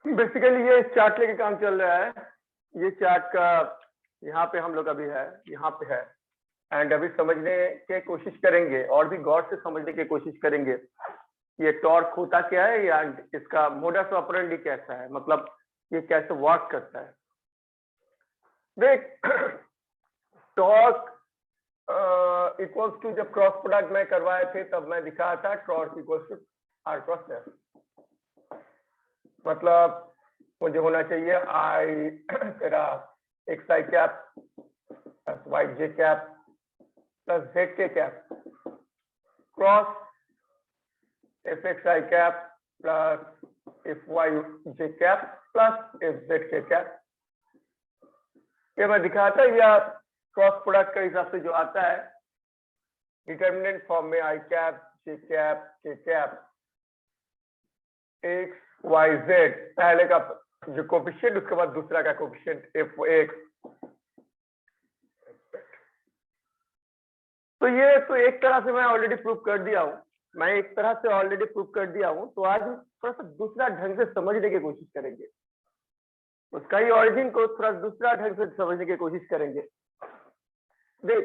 Basically ये chart लेके काम चल रहा है। ये चार्ट का यहाँ पे हम लोग अभी है, यहाँ पे है, एंड अभी समझने की कोशिश करेंगे और भी गौर से समझने की कोशिश करेंगे ये टॉर्क होता क्या है या इसका मोडस ऑपरेंडी कैसा है, मतलब ये कैसे वर्क करता है। देख टॉर्क इक्वल्स टू, जब क्रॉस प्रोडक्ट मैं करवाए थे तब मैं दिखाया था torque equals to R cross F. मतलब मुझे होना चाहिए आई तेरा X I cap plus Y J cap plus Z K cap cross F X I cap plus F Y J cap plus F Z K cap. ये मैं दिखाता या cross product के हिसाब से जो आता है डिटर्मिनेंट फॉर्म में आई कैप जे कैप के कैप एक्स वाई जेड, पहले का जो कोफिशिएंट उसके बाद दूसरा का कोफिशिएंट एफ एक्स। तो ये तो एक तरह से मैं ऑलरेडी प्रूव कर दिया हूं, तो आज थोड़ा सा दूसरा ढंग से समझने की कोशिश करेंगे, उसका ही ऑरिजिन को थोड़ा दूसरा ढंग से समझने की कोशिश करेंगे। देख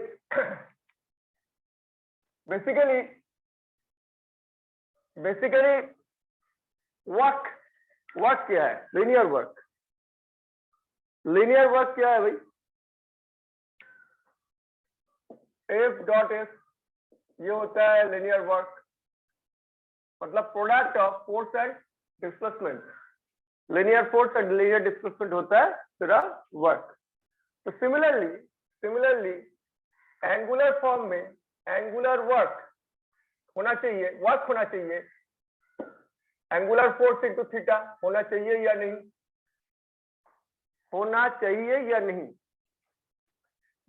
बेसिकली वर्क क्या है, लीनियर वर्क क्या है भाई, एफ डॉट एस ये होता है लीनियर वर्क, मतलब product of force and displacement. Linear force and linear displacement होता है तेरा वर्क। तो सिमिलरली एंगुलर फॉर्म में एंगुलर वर्क होना चाहिए, एंगुलर फोर्स इनटू थीटा होना चाहिए या नहीं।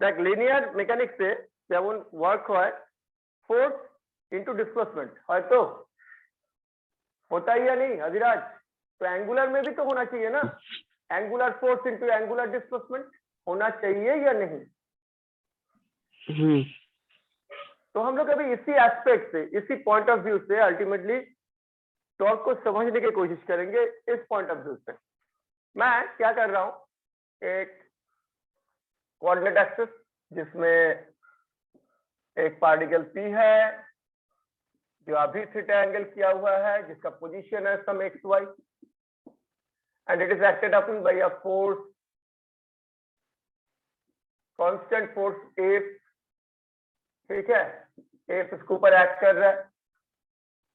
देख लीनियर मैकेनिक्स से जब वर्क हो फोर्स इनटू डिस्प्लेसमेंट है तो होता ही या नहीं अधिराज, तो एंगुलर में भी तो होना चाहिए ना, angular force into angular displacement होना चाहिए या नहीं। तो हम लोग अभी इसी एस्पेक्ट से, इसी पॉइंट ऑफ व्यू से अल्टीमेटली टॉर्क को समझने की कोशिश करेंगे। इस पॉइंट ऑफ व्यू से मैं क्या कर रहा हूं, एक कोऑर्डिनेट एक्सिस जिसमें एक पार्टिकल P है जो अभी थीटा एंगल किया हुआ है, जिसका पोजीशन है some X Y, and it is acted upon by a force, constant force F, ठीक है, एफ इसके ऊपर एक्ट कर रहा है।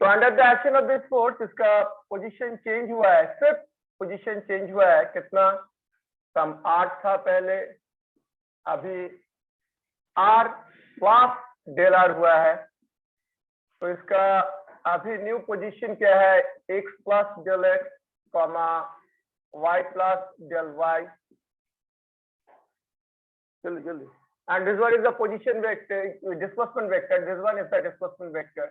तो under the action of this force इसका पोजीशन चेंज हुआ है, सिर्फ पोजीशन चेंज हुआ है, कितना, सम 8 था पहले, अभी आर प्लस डेल आर हुआ है। तो इसका अभी न्यू पोजीशन क्या है, X plus del X comma Y plus del Y, जल्दी, and this one is the position vector, displacement vector, this one is the displacement vector,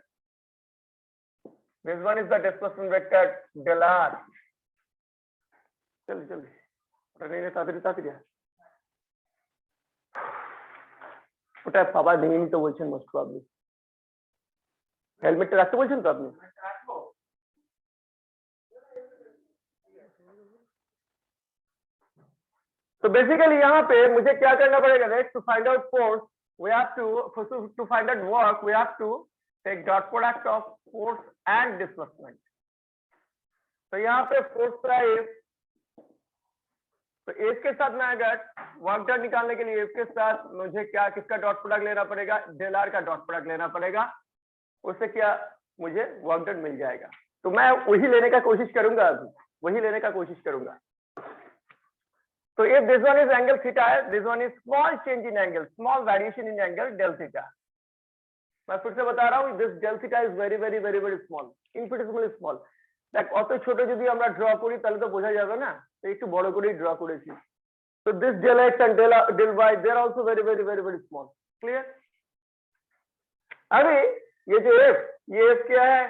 this one is the displacement vector del r। जल्दी नहीं तातरी ওটা বাবা নেই তো বলছেন most probably, হেলমেটটা রাখতে বলছেন তো আপনি। तो बेसिकली यहाँ पे मुझे क्या करना पड़ेगा, to find out force we have to find out work we have to take dot product of force and displacement. तो यहाँ पे फोर्स प्राइस, तो एफ के साथ मैं अगर वर्क डन निकालने के लिए एफ के साथ मुझे क्या, किसका डॉट प्रोडक्ट लेना पड़ेगा, डेल आर का डॉट प्रोडक्ट लेना पड़ेगा, उससे क्या मुझे वर्क डन मिल जाएगा। तो मैं वही लेने का कोशिश करूंगा, So if this one is angle theta, this one is small change in angle, small variation in angle del theta। मैं फिर से बता रहा हूँ, this del theta is very small, infinitesimally small। দেখ অত ছোট যদি আমরা ড্র করি তাহলে তো বোঝা যাবে না, তো একটু বড় করেই ড্র করেছি। So this del x and del y they are also very small, clear। अभी ये जो f, ये f क्या है,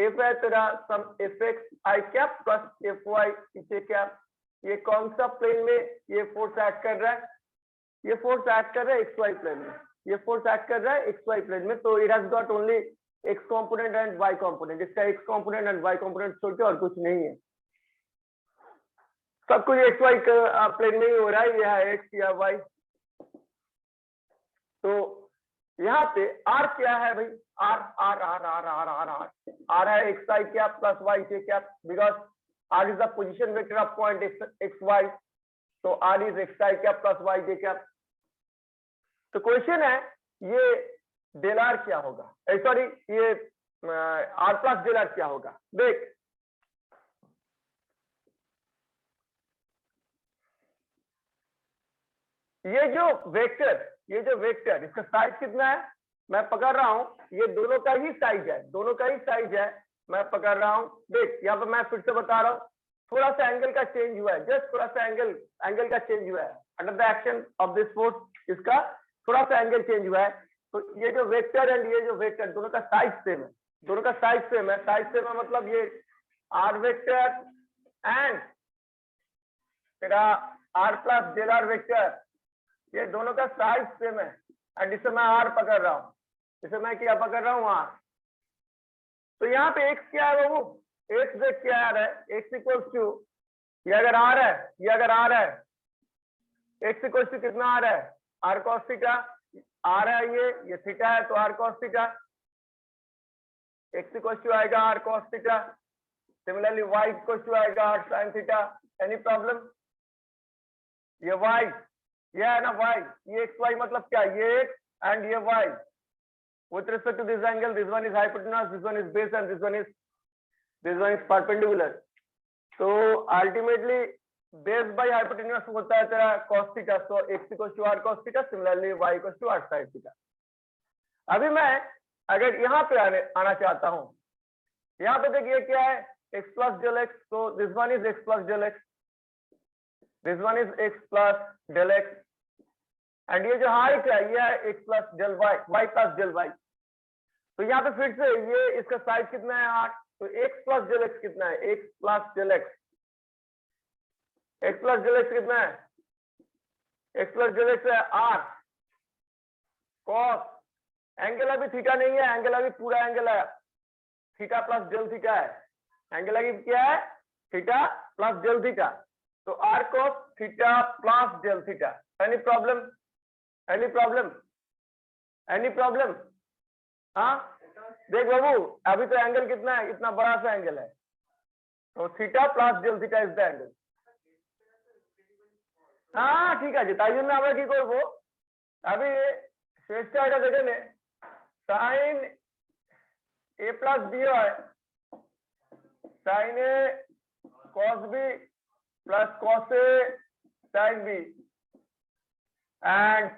f है तेरा सम fx i cap plus fy j cap. ये कौन सा प्लेन में ये फोर्स एक्ट कर रहा है, ये फोर्स एक्ट कर रहा है xy प्लेन में, ये फोर्स एक्ट कर रहा है xy प्लेन में। तो it has got only x component and y component, इसका x component and y component छोड़ के और कुछ नहीं है। सब कुछ एक्स वाई प्लेन में ही हो रहा है, यह है एक्स या वाई। तो यहाँ पे आर क्या है भाई, R R R R R R R R है X I cap plus Y J cap, because R is the position vector of point X Y, तो R is X I cap plus Y J cap. तो question है ये del are क्या होगा, sorry ये are plus del are क्या होगा। देख ये जो वेक्टर इसका साइज कितना है, मैं पकड़ रहा हूं, ये दोनों का ही साइज है, दोनों का ही साइज है, मैं पकड़ रहा हूं। देख यहाँ पर मैं फिर से बता रहा हूं, थोड़ा सा एंगल का चेंज हुआ है, जस्ट थोड़ा सा एंगल का चेंज हुआ है under the action of this force, इसका थोड़ा सा एंगल चेंज हुआ है। तो ये जो वेक्टर एंड ये जो वेक्टर दोनों का साइज सेम है, दोनों का साइज सेम है, साइज सेम है मतलब ये आर वेक्टर एंड तेरा R plus del R vector, ये दोनों का साइज सेम है एंड इसे मैं आर पकड़ रहा हूं, इसे मैं क्या पकड़ रहा हूं, आर। तो यहाँ पे एक्स क्या है बाबू, एक्स देख क्या आ रहा है, एक्स इक्वल्स टू, ये अगर आर है, ये अगर आर है, एक्स इक्वल्स टू कितना आ रहा है, आर कॉस थीटा, आर है ये थीटा है तो R cos theta, X equals to आएगा R cos theta, similarly Y equals to आएगा R sine theta. Any problem, ये वाई ये है ना वाई, ये एक्स वाई मतलब क्या, ये एक्स एंड ये Y with respect to this angle, this one is hypotenuse, this one is base and this one is perpendicular। तो ultimately base by hypotenuse होता है तेरा cos theta, so x equals to r cos theta, similarly y equals to r sin theta। अभी मैं अगर यहाँ पे आना चाहता हूँ, यहाँ पे देखिए क्या है x plus del x, so this one is x plus del x, this one is x plus del x, and ये जो हाइट है ये है x plus del Y, y plus del Y. तो यहाँ पे फिर से ये इसका साइज कितना है आर, तो x प्लस डेल एक्स कितना है, x plus del X, x plus del X कितना है, x प्लस डेल एक्स है आर कॉस, एंगल अभी थीटा नहीं है, एंगल अभी पूरा एंगल है, थीटा प्लस डेल थीटा है, एंगल अभी क्या है, थीटा प्लस डेल थीटा, तो R cos theta plus del theta. Any problem, any problem, any problem? हाँ देख बाबू अभी तो एंगल कितना है, इतना बड़ा सा एंगल है, तो theta plus del theta is the angle. हाँ ठीक है जी, তাই জন্য আমরা কি করব, अभी শেষটা দেখে নে, sin a plus b হয় sin a cos b plus cos a sin b and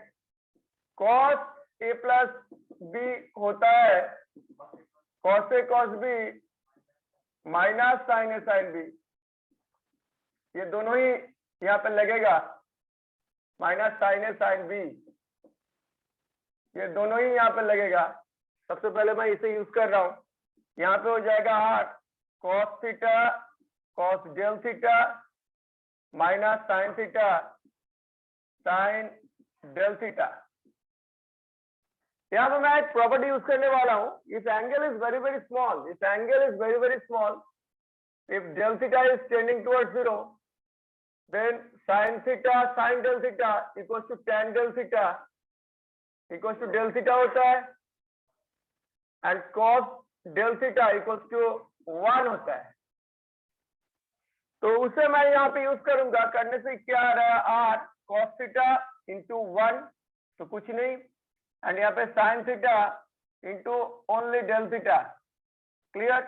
cos a plus b होता है cos a cos b minus sin a sin b, ये दोनों ही यहाँ पे लगेगा, minus sin a sin b, ये दोनों ही यहाँ पे लगेगा। सबसे पहले मैं इसे यूज कर रहा हूँ, यहाँ पे हो जाएगा r cos theta cos del theta minus sin theta sin del theta. यहाँ पे मैं एक प्रॉपर्टी यूज करने वाला हूँ, इस angle is very very small, इस angle is very very small, if del theta is tending towards 0 then sin theta sin del theta equals to tan del theta equals to del theta होता है and cos del theta equals to 1 होता है। तो उसे मैं यहाँ पे use करूंगा, करने से क्या आ रहा है, r cos theta into 1, तो कुछ नहीं, एंड यहाँ पे sin theta into only del theta। Clear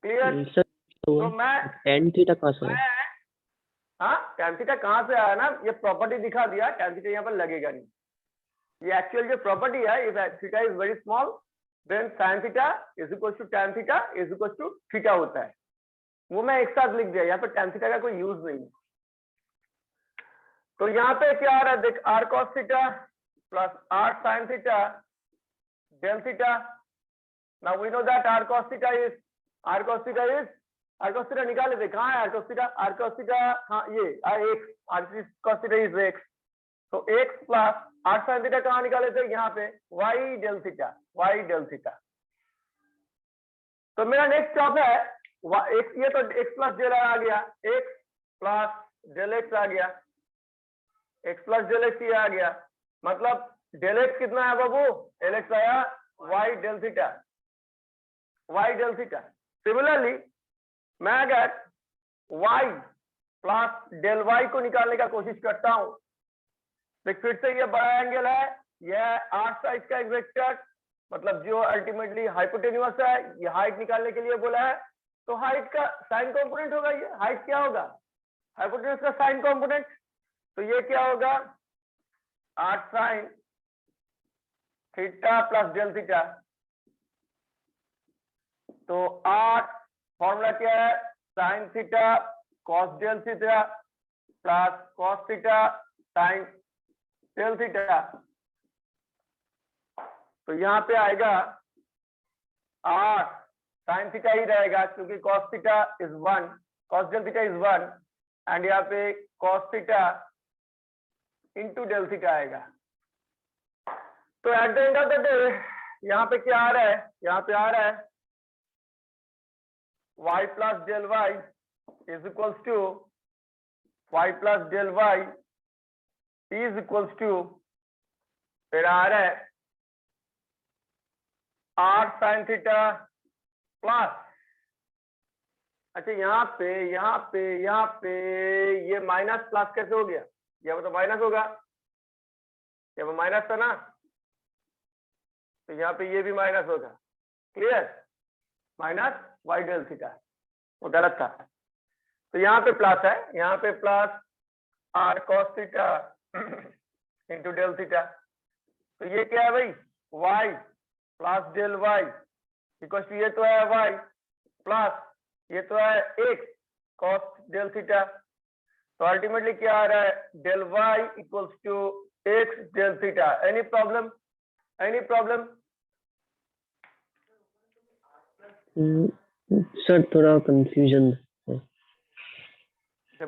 clear? तो मैं tan थीटा कहाँ से है? हाँ tan थीटा कहाँ से आया ना, ये प्रॉपर्टी दिखा दिया, tan थीटा यहाँ पर लगेगा नहीं, ये एक्चुअल जो प्रॉपर्टी है, if theta is very small then sin theta is equal to tan theta is equal to theta होता है, वो मैं एक साथ लिख दिया, यहाँ पे tan थीटा का कोई यूज नहीं है। तो यहाँ पे क्या आ रहा है देख, r cos theta plus r sin theta del theta. Now we know that r cos theta is r cos theta निकाले थे, कहाँ है r cos थीटा, हाँ ये x, r cos theta is x, तो x plus r sin theta कहाँ निकाले थे, यहाँ पे y del थीटा। तो मेरा नेक्स्ट स्टॉप है x, ये तो x प्लस डेल आ गया, x प्लस डेल एक्स आ गया, एक्स प्लस डेल एक्स ये आ गया, मतलब डेल एक्स कितना है बाबू, डेल एक्स आया Y del theta, Y del theta. Similarly मैं अगर वाई प्लस डेल वाई को निकालने का कोशिश करता हूं, तो फिर से ये बड़ा एंगल है, यह आर साइड का एक वेक्टर, मतलब जो अल्टीमेटली हाइपोटेन्यूअस है, ये हाइट निकालने के लिए बोला है, तो हाइट का साइन कंपोनेंट होगा, ये हाइट क्या होगा, हाइपोटेन्यूअस का साइन कंपोनेंट, तो ये क्या होगा, R sine theta plus del theta. तो आर फॉर्मूला क्या है, sine theta cos del theta plus cos theta sine del theta. तो यहाँ पे आएगा आर साइन थीटा ही रहेगा, क्योंकि cos theta is 1, cos del theta is 1, and यहाँ पे cos theta into del theta आएगा। तो at the end of the day यहाँ पे क्या आ रहा है, यहाँ पे आ रहा है y plus del Y is equals to y plus del Y is equals to, फिर आ रहा है r साइन थीटा प्लस, अच्छा यहाँ पे ये माइनस प्लस कैसे हो गया, यहाँ तो माइनस होगा, यहाँ पे माइनस था ना, तो यहाँ पे ये भी माइनस होगा, clear, minus Y del theta, वो गलत था, तो यहाँ पे प्लस है, यहाँ पे plus R cos theta into del theta. तो ये क्या है भाई, Y plus del Y equal to, ये तो है वाई प्लस ये तो है एक्स कॉस डेल थीटा, तो अल्टीमेटली क्या आ रहा है, del Y equals to X del theta. Any problem, any problem? Sir थोड़ा कंफ्यूजन है।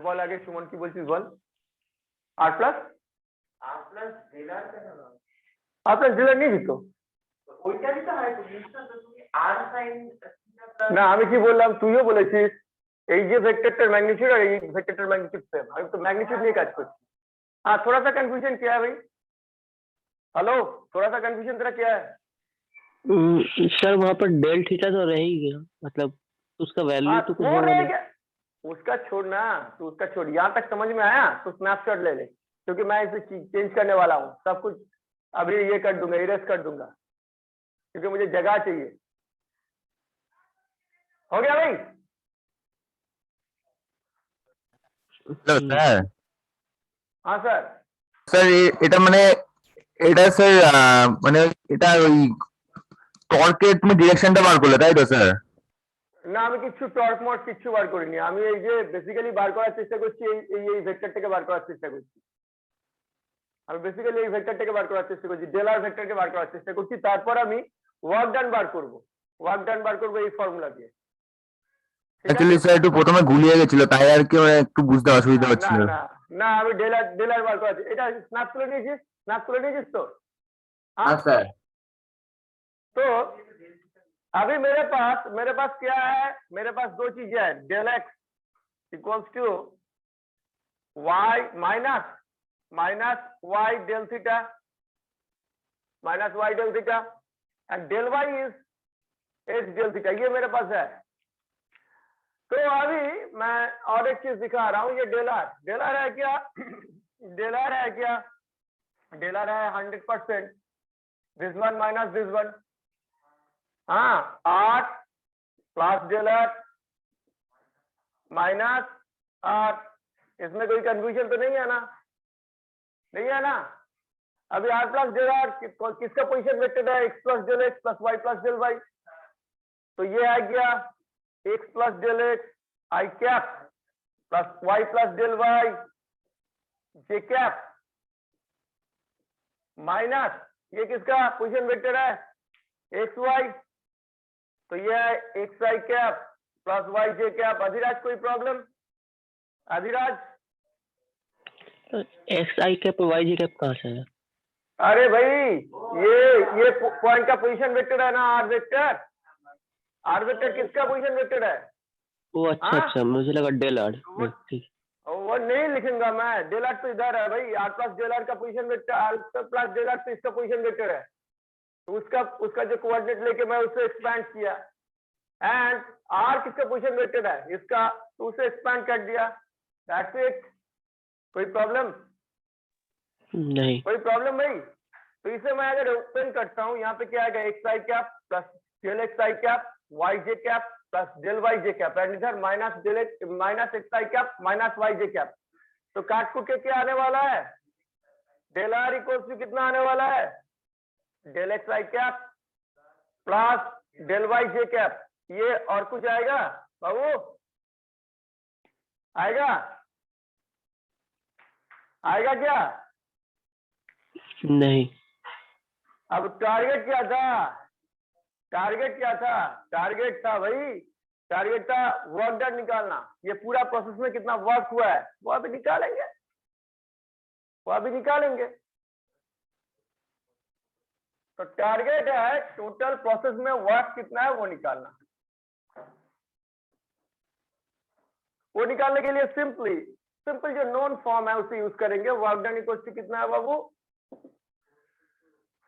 বল আগে সুমন কি বলছিস বল। আর প্লাস ডিলার নেই তো, ওইটারই তো হয়, তুমি আর সাইন না আমি কি বললাম, তুইও বলেছিস এই যে ভেক্টরটার ম্যাগনিটিউড আর এই ভেক্টরটার ম্যাগনিটিউড সেম, আমি তো ম্যাগনিটিউড নিয়ে কাজ করছি। हाँ थोड़ा सा कंफ्यूजन क्या है भाई, हेलो थोड़ा सा कंफ्यूजन तेरा क्या है? सर वहाँ पर डेल थीटा तो रह ही गया, मतलब उसका वैल्यू तो कुछ वो और रह नहीं। गया, उसका छोड़ ना, तो उसका छोड़, यहाँ तक समझ में आया तो स्नैपशॉट ले ले, क्योंकि मैं इसे चेंज करने वाला हूँ, सब कुछ अभी ये कर दूंगा, इरेज कर दूंगा, क्योंकि मुझे जगह चाहिए। हो गया भाई? হ্যালো স্যার, हाँ सर। স্যার এটা মানে এটা স্যার মানে এটা ওই টর্কের তুমি ডিরেকশনটা বার করলে তাই তো স্যার? না আমি কিছু টর্ক মর্ক কিছু বার করিনি, আমি এই যে বেসিক্যালি বার করার চেষ্টা করছি এই ভেক্টরটাকে বার করার চেষ্টা করছি, আমি বেসিক্যালি এই ভেক্টরটাকে বার করার চেষ্টা করছি, ডেলার ভেক্টরকে বার করার চেষ্টা করছি, তারপর আমি ওয়ার্ক ডান বার করব, ওয়ার্ক ডান বার করব এই ফর্মুলা দিয়ে। অ্যাকচুয়ালি স্যার একটু প্রথমে গুলিয়ে গেছিল, তাই আর কি মানে একটু বুঝতে অসুবিধা না হচ্ছিল। না না আমি ডেলার বার করাচ্ছি, এটা স্ন্যাপ তুলে নিয়েছিস, স্ন্যাপ তুলে নিয়েছিস তো? হ্যাঁ স্যার। तो अभी मेरे पास क्या है, मेरे पास दो चीजें हैं, del X equals to Y minus Y del theta, and del Y is X del theta, ये मेरे पास है। तो अभी मैं और एक चीज दिखा रहा हूं, ये डेलर है क्या, डेलर है 100%, this one minus this one, हाँ 8 प्लस डेलर माइनस 8, इसमें कोई कंफ्यूजन तो नहीं है ना, नहीं है ना? अभी आर प्लस डेलर किसका पोजीशन वेक्टर है, X plus del X plus Y plus del Y, तो ये आ गया X plus del X I cap plus Y plus del Y J cap minus ये किसका पोजीशन वेक्टर है, एक्स वाई, तो ये है X I cap plus Y J cap. Adhiraj कोई problem? Adhiraj X I cap और वाई जी कैप कहाँ से है? अरे भाई ये पॉइंट का पोजीशन वेक्टर है ना, आर वेक्टर किसका पोजीशन वेक्टर है? वो अच्छा हाँ? अच्छा, मुझे लगा डेल आर। ठीक। और वो नहीं लिखूंगा मैं, डेल आर तो इधर है भाई, आर प्लस डेल आर का position vector, R plus del R तो इसका पोजीशन वेक्टर है, तो उसका जो कोऑर्डिनेट लेके मैं उससे एक्सपैंड किया, एंड आर किसका पोजीशन वेक्टर है, इसका, तो उसे एक्सपैंड कर दिया, दैट्स इट। कोई प्रॉब्लम? नहीं। कोई प्रॉब्लम भाई? तो इसे मैं अगर ओपन करता हूँ, यहाँ पे क्या आएगा, X I cap plus del X I cap Y J cap plus del Y J cap, and इधर minus del X minus X I cap minus Y J cap. तो काट कूट के क्या आने वाला है, डेल आर इक्वल्स टू कितना आने वाला है, del X I cap plus del Y J cap. ये और कुछ आएगा बाबू? आएगा? आएगा क्या? नहीं। अब टारगेट क्या था? टारगेट क्या था? टारगेट था भाई, टारगेट था वर्क डन निकालना। ये पूरा प्रोसेस में कितना वर्क हुआ है वो अभी निकालेंगे, वो अभी निकालेंगे। तो टारगेट है टोटल प्रोसेस में वर्क कितना है वो निकालना। वो निकालने के लिए सिंपल जो नोन फॉर्म है उसे यूज करेंगे। वर्क डन इक्वल टू कितना है बाबू,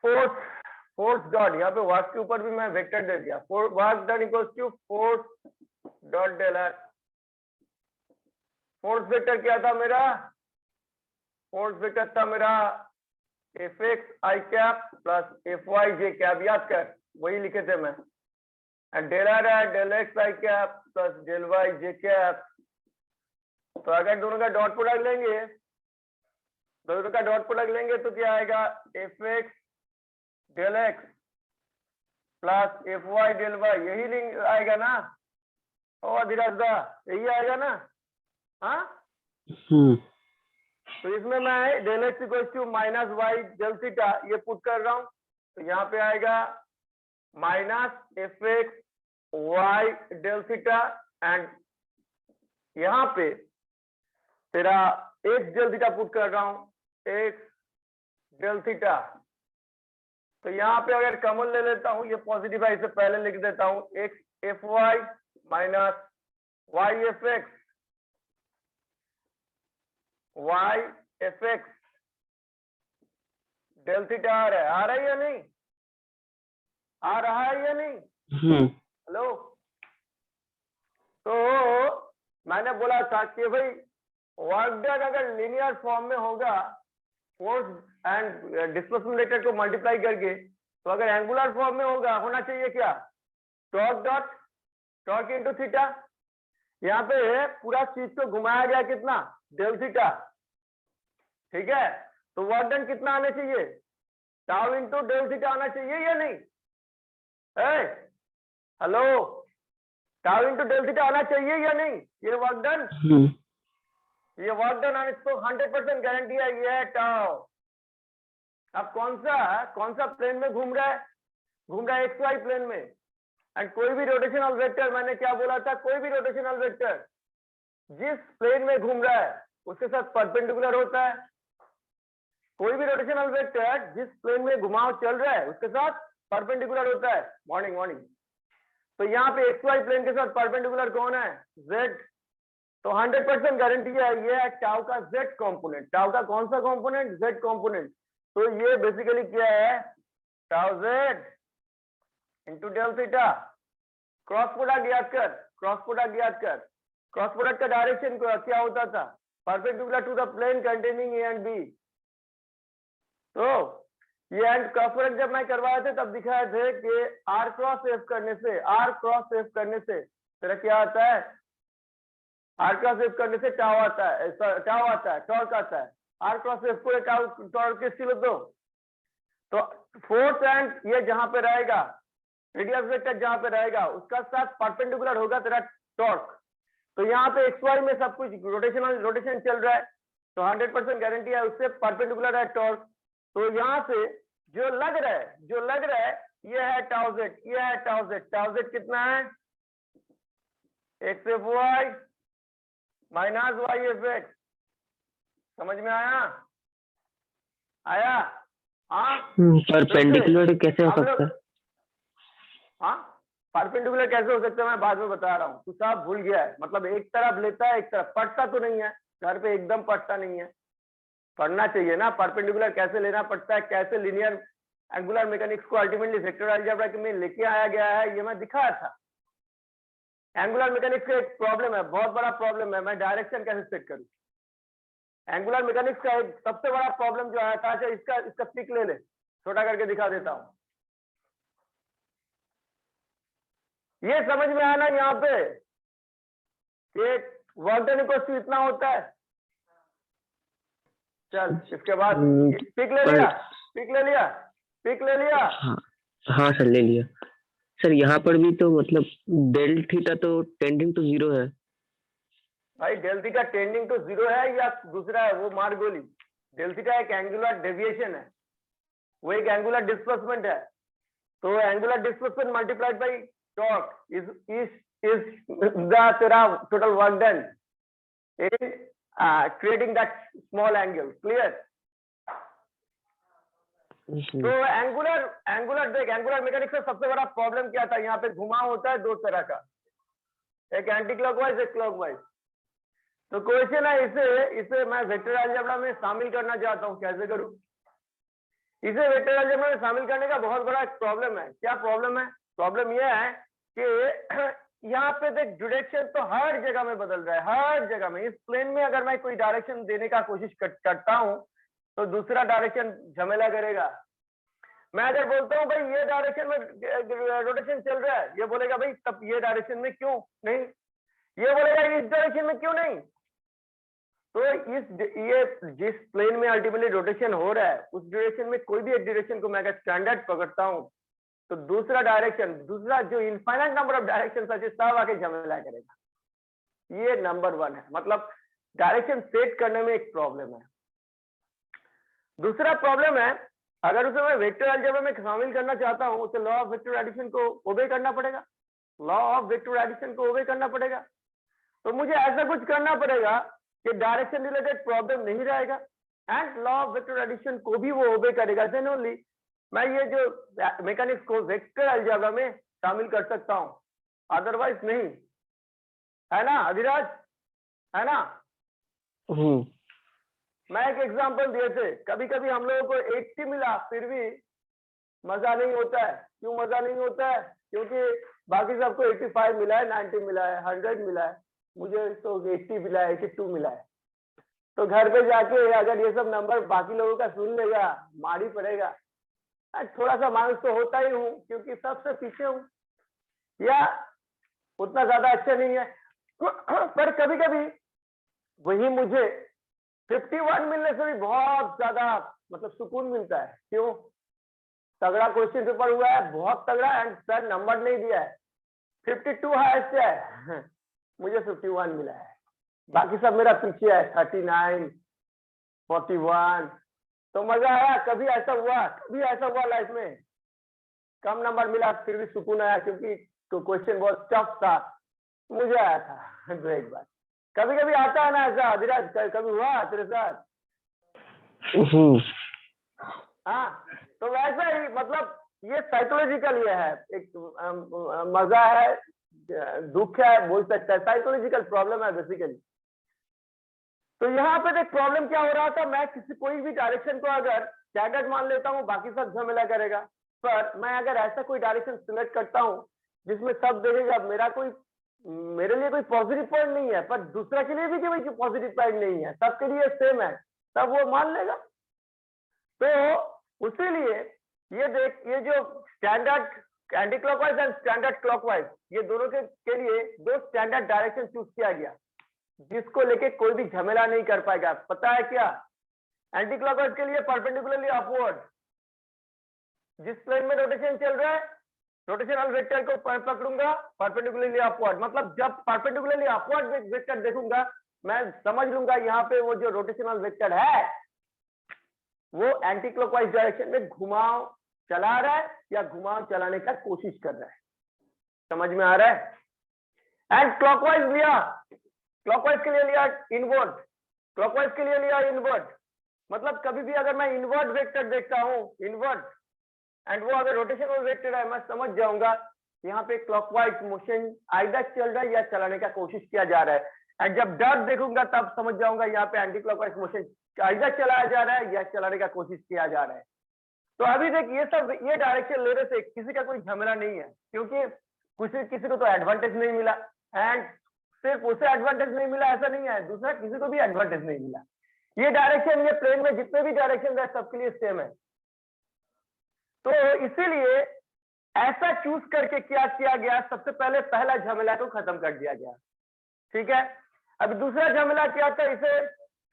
फोर्स डॉट, यहाँ पे वर्क के ऊपर भी मैं वेक्टर दे दिया, work done equal to force dot del R. Force vector क्या था मेरा? फोर्स वेक्टर था मेरा F X I cap plus F Y J cap, याद कर, वही लिखे थे मैं। एंड डेल आर है del X I cap plus del Y J cap. तो अगर दोनों का डॉट प्रोडक्ट लेंगे, दोनों का डॉट प्रोडक्ट लेंगे तो क्या आएगा, F X del X plus F Y del Y, यही लिंक आएगा ना? ओ धीरज दा, यही आएगा ना? हाँ, तो इसमें मैं del X equal to minus Y del theta ये पुट कर रहा हूं, तो यहाँ पे आएगा minus F X Y del theta, and यहाँ पे तेरा एक्स डेल थीटा पुट कर रहा हूं, एक्स डेल थीटा। तो यहाँ पे अगर कॉमन ले लेता हूँ, ये पॉजिटिव है, इसे पहले लिख देता हूँ, X F Y minus Y F X, Y F X del theta आ रहा है या नहीं? आ रहा है या नहीं? हेलो, तो मैंने बोला था कि भाई वर्क डन अगर लीनियर फॉर्म में होगा, फोर्स एंड डिस्प्लेसमेंट वेक्टर को मल्टीप्लाई करके, तो अगर एंगुलर फॉर्म में होगा, होना चाहिए क्या, torque dot torque into theta. यहाँ पे पूरा चीज को घुमाया गया कितना, डेल थीटा, ठीक है? तो वर्क डन कितना आना चाहिए, टाउ इनटू डेल थीटा आना चाहिए या नहीं? Hello, tau into del theta आना चाहिए या नहीं? ये वर्क डन, ये वर्क डन आने को 100% गारंटी है, ये है टाउ। अब कौन सा प्लेन में घूम रहा है? घूम रहा है एक्स वाई प्लेन में। एंड कोई भी रोटेशनल वेक्टर, मैंने क्या बोला था, कोई भी रोटेशनल वेक्टर जिस प्लेन में घूम रहा है उसके साथ परपेंडिकुलर होता है। कोई भी रोटेशनल वेक्टर जिस प्लेन में घुमाव चल रहा है उसके साथ परपेंडिकुलर होता है। मॉर्निंग तो यहाँ पे एक्स वाई प्लेन के साथ परपेंडिकुलर कौन है, जेड। तो 100% गारंटी है, ये है टाउ का जेड कंपोनेंट। टाउ का कौन सा कंपोनेंट, जेड कंपोनेंट। तो ये बेसिकली क्या है, tau Z into del theta. Cross product याद कर, क्रॉस प्रोडक्ट याद कर। क्रॉस प्रोडक्ट का डायरेक्शन क्या होता था, perpendicular to the plane containing A and B. तो ये एंड क्रॉस प्रोडक्ट जब मैं करवाए थे तब दिखाए थे कि आर क्रॉस एफ करने से तेरा क्या आता है, आर क्रॉस एफ करने से टाउ आता है, टॉर्क आता है। आर क्रॉस एफ को टॉर्क किसकी लो तो फोर्स एंड ये जहां पे रहेगा, रेडियस वेक्टर जहां पे रहेगा उसका साथ परपेंडिकुलर होगा तेरा टॉर्क। तो यहाँ पे एक्स वाई में सब कुछ रोटेशन चल रहा है, तो 100% गारंटी है उससे परपेंडिकुलर है टॉर्क। तो यहाँ से जो लग रहा है ये है टाउ जेड, ये है टाउ जेड। टाउ जेड कितना है, X F Y minus Y F X. समझ में आया? हाँ, परपेंडिकुलर कैसे हो सकता है? हाँ, परपेंडिकुलर कैसे हो सकता है मैं बाद में बता रहा हूँ, तू साहब भूल गया है। मतलब एक तरफ लेता है, एक तरफ पढ़ता तो नहीं है, घर पे एकदम पढ़ता नहीं है, पढ़ना चाहिए ना, परपेंडिकुलर कैसे लेना पड़ता है, कैसे लीनियर एंगुलर मैकेनिक्स को अल्टीमेटली वेक्टर अलजेब्रा में लेके आया गया है, ये मैं दिखाया था। एंगुलर मैकेनिक्स का एक प्रॉब्लम है, बहुत बड़ा प्रॉब्लम है, मैं डायरेक्शन कैसे सेट करूं। एंगुलर मैकेनिक्स का एक सबसे बड़ा प्रॉब्लम जो आया था, अच्छा इसका पिक ले ले, छोटा करके दिखा देता हूं। ये समझ में आया ना यहाँ पे कि वर्क डन इक्वल्स टू इतना होता है। चल इसके बाद पिक ले लिया, पिक ले लिया, पिक ले लिया। हाँ हाँ सर ले लिया। सर यहाँ पर भी तो मतलब डेल थीटा तो टेंडिंग टू 0 है। भाई डेल थीटा टेंडिंग टू 0 है या दूसरा है वो मार गोली। डेल थीटा एक एंगुलर डेविएशन है, वो एक एंगुलर डिस्प्लेसमेंट है, तो angular displacement multiplied by torque is the तेरा total work done in creating that small angle, clear? तो एंगुलर देख, एंगुलर मैकेनिक्स का सबसे बड़ा प्रॉब्लम क्या था, यहाँ पे घुमाव होता है दो तरह का, एक एंटी क्लॉकवाइज एक क्लॉकवाइज। तो क्वेश्चन है इसे मैं वेक्टर अलजेब्रा में शामिल करना चाहता हूँ, कैसे करूँ। इसे वेक्टर अलजेब्रा में शामिल करने का बहुत बड़ा प्रॉब्लम है। क्या प्रॉब्लम है? प्रॉब्लम यह है कि यहाँ पे देख डायरेक्शन तो हर जगह में बदल रहा है, हर जगह में। इस प्लेन में अगर मैं कोई डायरेक्शन देने का कोशिश करता हूँ तो दूसरा डायरेक्शन झमेला करेगा। मैं अगर बोलता हूँ भाई ये डायरेक्शन में रोटेशन चल रहा है, ये बोलेगा भाई तब ये डायरेक्शन में क्यों नहीं, ये बोलेगा इस डायरेक्शन में क्यों नहीं। तो ये जिस प्लेन में अल्टीमेटली रोटेशन हो रहा है उस डायरेक्शन में कोई भी एक डायरेक्शन को मैं अगर स्टैंडर्ड पकड़ता हूँ तो दूसरा डायरेक्शन, दूसरा जो इनफाइनाइट नंबर ऑफ डायरेक्शन है सब आके झमेला करेगा। ये नंबर 1 है, मतलब डायरेक्शन सेट करने में एक प्रॉब्लम है। दूसरा प्रॉब्लम है, अगर उसे मैं वेक्टर अलजेब्रा में शामिल करना चाहता हूं तो लॉ ऑफ वेक्टर एडिशन को ओबे करना पड़ेगा, लॉ ऑफ वेक्टर एडिशन को ओबे करना पड़ेगा। तो मुझे ऐसा कुछ करना पड़ेगा कि डायरेक्शन रिलेटेड प्रॉब्लम नहीं रहेगा and law of vector addition को भी वो ओबे करेगा, देन ओनली मैं ये जो मैकेनिक्स को वेक्टर अलजेब्रा में शामिल कर सकता हूं, अदरवाइज नहीं। है ना अभिराज, है ना? मैं एक एग्जांपल दिए थे, कभी कभी हम लोगों को 80 मिला फिर भी मजा नहीं होता है। क्यों मजा नहीं होता है? क्योंकि बाकी सबको 85 मिला है, 90 मिला है, 100 मिला है, मुझे तो 80 मिला है, 82 मिला है। तो घर पे जाके अगर ये सब नंबर बाकी लोगों का सुन लेगा मारी पड़ेगा। थोड़ा सा मायूस तो होता ही हूँ क्योंकि सबसे पीछे हूँ या उतना ज्यादा अच्छा नहीं है, पर कभी कभी वही मुझे 51 मिलने से भी बहुत ज्यादा मतलब सुकून मिलता है। क्यों? तगड़ा क्वेश्चन पेपर हुआ है, बहुत तगड़ा, एंड सर नंबर नहीं दिया है, 52 हाईएस्ट है, मुझे 51 मिला है, बाकी सब मेरा पीछे है, 39, 41। तो मजा आया? कभी ऐसा हुआ लाइफ में कम नंबर मिला फिर भी सुकून आया क्योंकि तो क्वेश्चन बहुत टफ था, मुझे आया था। ग्रेट बात। कभी कभी आता है ना ऐसा अभिराज, कभी हुआ तेरे साथ? हाँ, तो वैसा ही मतलब ये साइकोलॉजिकल ये है, एक मजा है, दुख है, बोल सकता है, साइकोलॉजिकल प्रॉब्लम है बेसिकली। तो यहाँ पे एक प्रॉब्लम क्या हो रहा था, मैं कोई भी डायरेक्शन को अगर स्टैंडर्ड मान लेता हूँ बाकी सब झमेला करेगा, पर मैं अगर ऐसा कोई डायरेक्शन सिलेक्ट करता हूँ जिसमें सब देखेगा मेरे लिए कोई पॉजिटिव पॉइंट नहीं है पर दूसरा के लिए भी कोई पॉजिटिव पॉइंट नहीं है, सबके लिए सेम है, तब वो मान लेगा। तो उसीलिए ये देख, ये जो standard anti clockwise and standard clockwise, ये दोनों के लिए 2 स्टैंडर्ड डायरेक्शन चूज किया गया जिसको लेके कोई भी झमेला नहीं कर पाएगा। पता है क्या? एंटी क्लॉकवाइज के लिए परपेंडिकुलरली अपवर्ड, जिस प्लेन में रोटेशन चल रहा है रोटेशनल वेक्टर को पकड़ूंगा परपेंडिकुलरली अपवर्ड, मतलब जब परपेंडिकुलरली अपवर्ड वेक्टर देखूंगा मैं समझ लूंगा यहाँ पे वो जो रोटेशनल वेक्टर है वो एंटी क्लॉकवाइज डायरेक्शन में घुमाव चला रहा है या घुमाव चलाने का कोशिश कर रहा है। समझ में आ रहा है? एंड क्लॉकवाइज लिया, क्लॉकवाइज के लिए लिया इनवर्ट, क्लॉकवाइज के लिए लिया इनवर्ट, मतलब कभी भी अगर मैं इनवर्ट वेक्टर देखता हूँ, इनवर्ट, एंड वो अगर रोटेशनल वेक्टर है, मैं समझ जाऊंगा यहाँ पे क्लॉकवाइज मोशन आइदर चल रहा है या चलाने का कोशिश किया जा रहा है। एंड जब डॉट देखूंगा तब समझ जाऊंगा यहाँ पे एंटी क्लॉकवाइज मोशन इधर चलाया जा रहा है या चलाने का कोशिश किया जा रहा है। तो अभी देख ये सब ये डायरेक्शन लेने से किसी का कोई झमेला नहीं है, क्योंकि किसी को तो एडवांटेज नहीं मिला, एंड सिर्फ उसे एडवांटेज नहीं मिला ऐसा नहीं है, दूसरा किसी को भी एडवांटेज नहीं मिला। ये डायरेक्शन ये प्लेन में जितने भी डायरेक्शन है सबके लिए सेम है। तो इसीलिए ऐसा चूज करके क्या किया गया, सबसे पहले पहला झमेला को खत्म कर दिया गया। ठीक है, अब दूसरा झमेला क्या था, इसे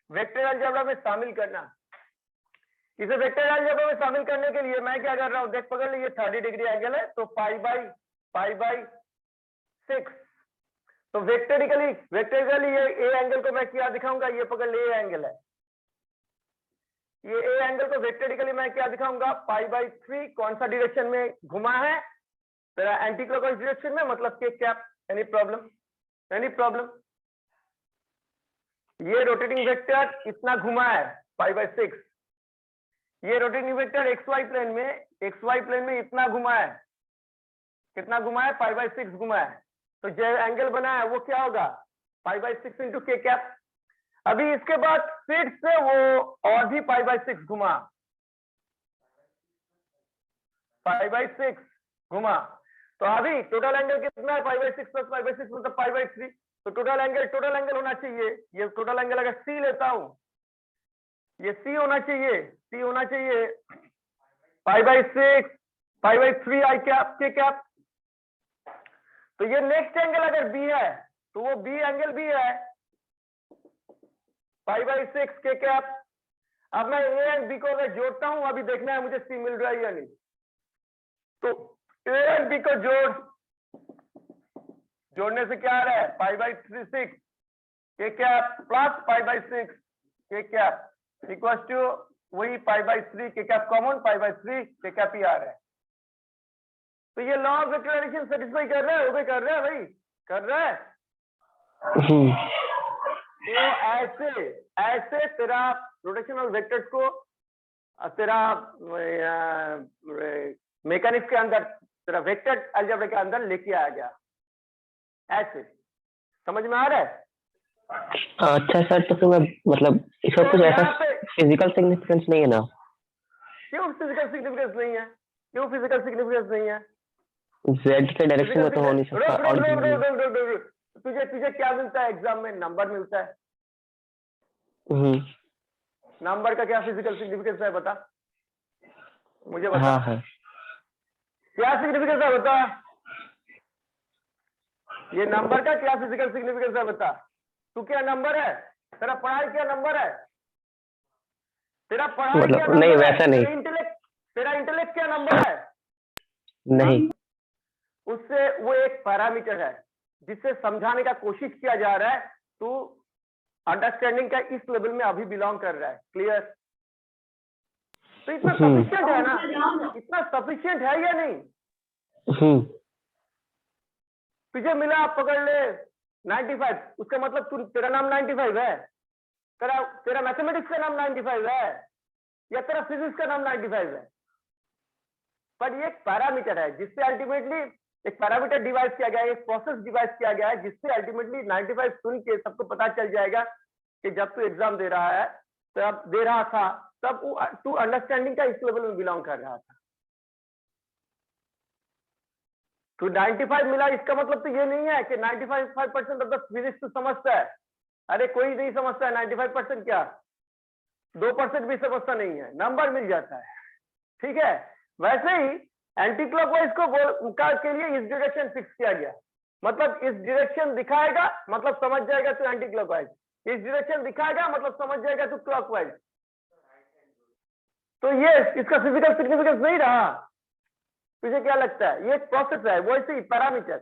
वेक्टर अलजेब्रा में शामिल करना। इसे वेक्टर अलजेब्रा में शामिल करने के लिए मैं क्या कर रहा हूं, देख पकड़ लीजिए 30 डिग्री एंगल है तो π/6। तो वेक्टरिकली ये ए एंगल को मैं क्या दिखाऊंगा, ये पकड़ ले ए एंगल है, ये ए एंगल को वेक्टरिकली मैं क्या दिखाऊंगा π/3। कौन सा डायरेक्शन में घुमा है, तेरा एंटी क्लॉकवाइज डायरेक्शन में, मतलब के कैप। Any problem? ये रोटेटिंग वेक्टर इतना घुमा है π/6। ये रोटेटिंग वेक्टर XY प्लेन में इतना घुमा है, कितना घुमा है, π/6 घुमा है। तो जो एंगल बना है वो क्या होगा, π/6 इंटू के कैप। अभी इसके बाद फिर से वो और भी π/6 घुमा, π/6 घुमा। तो अभी टोटल एंगल कितना है, π/6 प्लस π/6 मतलब π/3। तो टोटल एंगल होना चाहिए, ये टोटल एंगल अगर C लेता हूं, ये C होना चाहिए π/6 π/3 आई कैप के कैप। तो ये नेक्स्ट एंगल अगर B है तो वो B एंगल भी है π/6 के कैप। अब मैं A एंड B को अगर जोड़ता हूं, अभी देखना है मुझे C मिल रहा है या नहीं। तो A एंड B को जोड़ने से क्या आ रहा है, π/6 के कैप प्लस π/6 के कैप इक्वल टू वही π/3 के कैप कॉमन π/3 के कैप ही आ रहा है। तो ये लॉ ऑफ वेक्टराइजेशन सेटिस्फाई कर रहा है, वो भी कर रहा है भाई, कर रहा है। तो ऐसे तेरा रोटेशनल वेक्टर्स को तेरा मैकेनिक्स के अंदर, तेरा वेक्टर अलजेब्रा के अंदर लेके आया गया। ऐसे समझ में आ रहा है? अच्छा सर, तो फिर मैं मतलब इसका कुछ ऐसा फिजिकल सिग्निफिकेंस नहीं है ना? क्यों फिजिकल सिग्निफिकेंस नहीं है? Z के डायरेक्शन में तो हो नहीं सकता। और तुझे क्या मिलता है एग्जाम में, नंबर मिलता है। नंबर का क्या फिजिकल सिग्निफिकेंस है बता मुझे, बता। हाँ है। क्या सिग्निफिकेंस है बता, ये नंबर का क्या फिजिकल सिग्निफिकेंस है बता। तू क्या नंबर है, तेरा पढ़ाई क्या नंबर है, तेरा पढ़ाई मतलब क्या नंबर नहीं, है? वैसा नहीं। तेरा इंटेलेक्ट क्या नंबर है? नहीं, उससे वो एक पैरामीटर है जिससे समझाने का कोशिश किया जा रहा है। तू अंडरस्टैंडिंग का इस लेवल में अभी बिलोंग कर रहा है। क्लियर? तो इतना सफिशिएंट है ना, इतना सफिशिएंट है या नहीं? तुझे मिला, पकड़ ले 95, उसका मतलब तू, तेरा नाम 95 है, तेरा मैथमेटिक्स का नाम 95 है या तेरा फिजिक्स का नाम 95 है। पर ये एक पैरामीटर है जिससे अल्टीमेटली एक पैरामीटर डिवाइस किया गया है, एक प्रोसेस डिवाइस किया गया है जिससे अल्टीमेटली 95 सुन के सबको पता चल जाएगा कि जब तू एग्जाम दे रहा था तब तू अंडरस्टैंडिंग का इस लेवल में बिलोंग कर रहा था। तो 95 मिला, इसका मतलब तो ये नहीं है कि 95% ऑफ द फिजिक्स तू समझता है। अरे कोई नहीं समझता है 95%, क्या 2% भी समझता नहीं है, नंबर मिल जाता है। ठीक है, वैसे ही एंटी क्लॉकवाइज के लिए इस डायरेक्शन फिक्स किया गया, मतलब इस डायरेक्शन दिखाएगा मतलब समझ जाएगा तू एंटी क्लॉकवाइज, इस डायरेक्शन दिखाएगा मतलब समझ जाएगा तू क्लॉकवाइज। तो ये इसका फिजिकल सिग्निफिकेंस नहीं रहा। तुझे क्या लगता है, ये एक प्रोसेस है, वैसे ही पैरामीटर,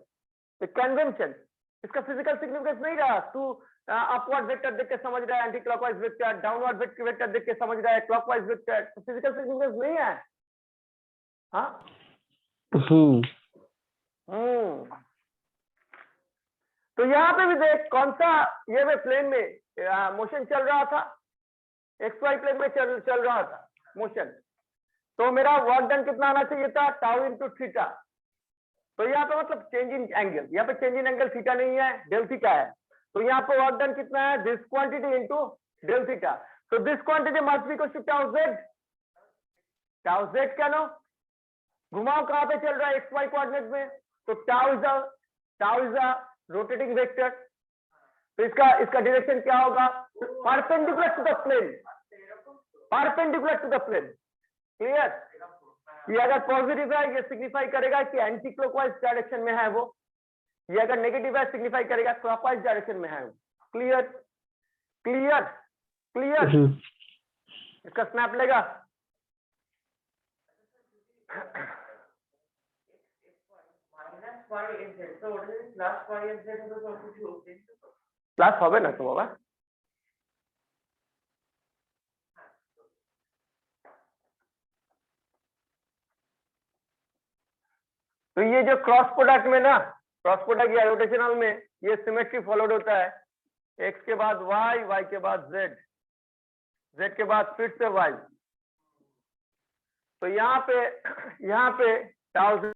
कन्वेंशन, इसका फिजिकल सिग्निफिकेंस नहीं रहा। तू अपवर्ड वेक्टर देख के समझ रहा है anti clockwise vector, downward vector देख के समझ रहा है क्लॉकवाइज वेक्टर, तो फिजिकल सिग्निफिकेंस नहीं है। हाँ, तो यहाँ पे भी देख कौन सा, ये में प्लेन में मोशन चल रहा था, XY प्लेन में चल रहा था मोशन। तो मेरा वर्क डन कितना आना चाहिए था, टाउ इंटू थीटा। तो यहाँ पे मतलब चेंज इन एंगल, यहाँ पे चेंज इन एंगल थीटा नहीं है, डेल थीटा है। तो यहाँ पे वर्क डन कितना है, this quantity into del theta, so this quantity must be equal to tau z क्या नो, घुमाव कहाँ पे चल रहा है, एक्स वाई कोऑर्डिनेट में, तो tau is a rotating vector, तो इसका डायरेक्शन क्या होगा, perpendicular to the plane, perpendicular to the plane, clear. ये अगर पॉजिटिव है ये सिग्निफाई करेगा कि एंटी क्लॉकवाइज डायरेक्शन में है वो, ये अगर नेगेटिव है सिग्निफाई करेगा क्लॉकवाइज डायरेक्शन में है वो, क्लियर क्लियर क्लियर। इसका स्नैप लेगा, प्लस হবে না তো বাবা, तो ये जो क्रॉस प्रोडक्ट में ना, क्रॉस प्रोडक्ट या रोटेशनल में ये सिमेट्री फॉलोड होता है, x के बाद y, y के बाद z, z के बाद फिर से y, तो यहाँ पे टाउ